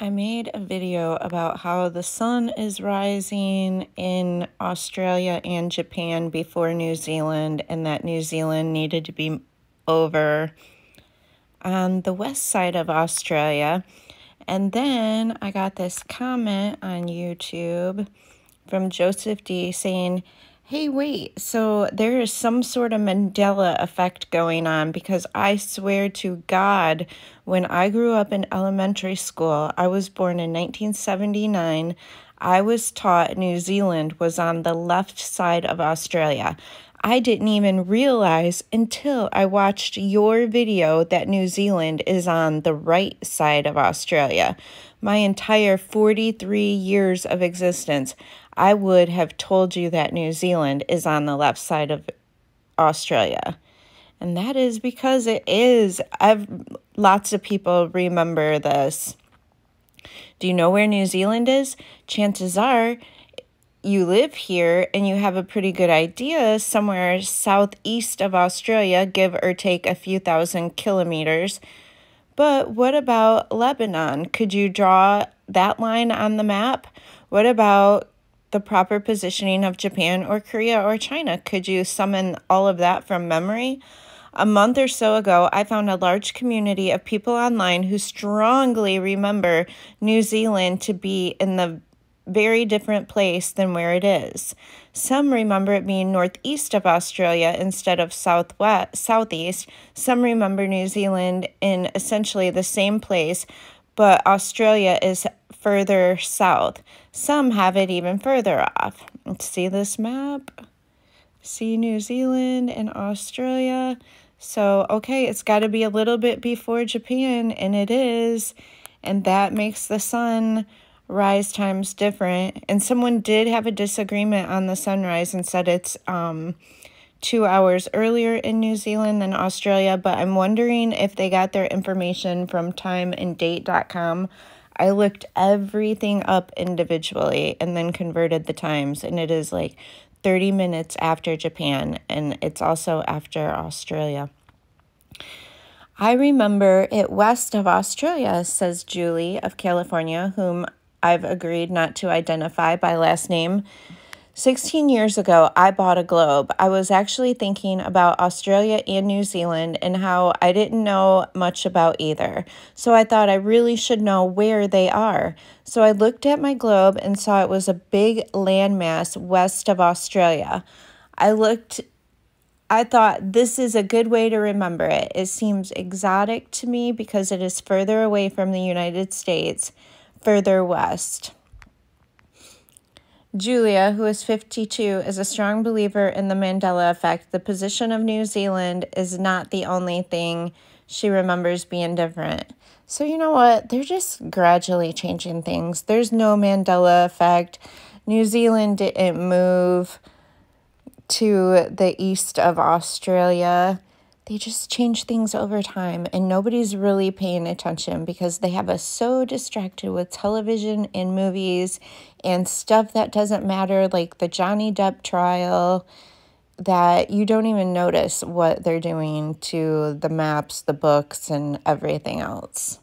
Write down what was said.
I made a video about how the sun is rising in Australia and Japan before New Zealand, and that New Zealand needed to be over on the west side of Australia. And then I got this comment on YouTube from Joseph D saying, hey, wait, so there is some sort of Mandela effect going on, because I swear to God, when I grew up in elementary school, I was born in 1979, I was taught New Zealand was on the left side of Australia. I didn't even realize until I watched your video that New Zealand is on the right side of Australia. My entire 43 years of existence, I would have told you that New Zealand is on the left side of Australia. And that is because it is. Lots of people remember this. Do you know where New Zealand is? Chances are you live here and you have a pretty good idea, somewhere southeast of Australia, give or take a few thousand kilometers. But what about Lebanon? Could you draw that line on the map? What about the proper positioning of Japan or Korea or China? Could you summon all of that from memory? A month or so ago, I found a large community of people online who strongly remember New Zealand to be in the very different place than where it is. Some remember it being northeast of Australia instead of southeast. Some remember New Zealand in essentially the same place, but Australia is further south. Some have it even further off. See this map? See New Zealand and Australia. So, okay, it's got to be a little bit before Japan, and it is. And that makes the sun rise times different. And someone did have a disagreement on the sunrise and said it's 2 hours earlier in New Zealand than Australia, but I'm wondering if they got their information from timeanddate.com. I looked everything up individually and then converted the times, and it is like 30 minutes after Japan, and it's also after Australia. I remember it west of Australia, says Julie of California, whom I've agreed not to identify by last name. 16 years ago, I bought a globe. I was actually thinking about Australia and New Zealand and how I didn't know much about either. So I thought I really should know where they are. So I looked at my globe and saw it was a big landmass west of Australia. I thought this is a good way to remember it. It seems exotic to me because it is further away from the United States, further west. Julia, who is 52, is a strong believer in the Mandela Effect. The position of New Zealand is not the only thing she remembers being different. So you know what? They're just gradually changing things. There's no Mandela Effect. New Zealand didn't move to the east of Australia. They just change things over time, and nobody's really paying attention because they have us so distracted with television and movies and stuff that doesn't matter, like the Johnny Depp trial, that you don't even notice what they're doing to the maps, the books, and everything else.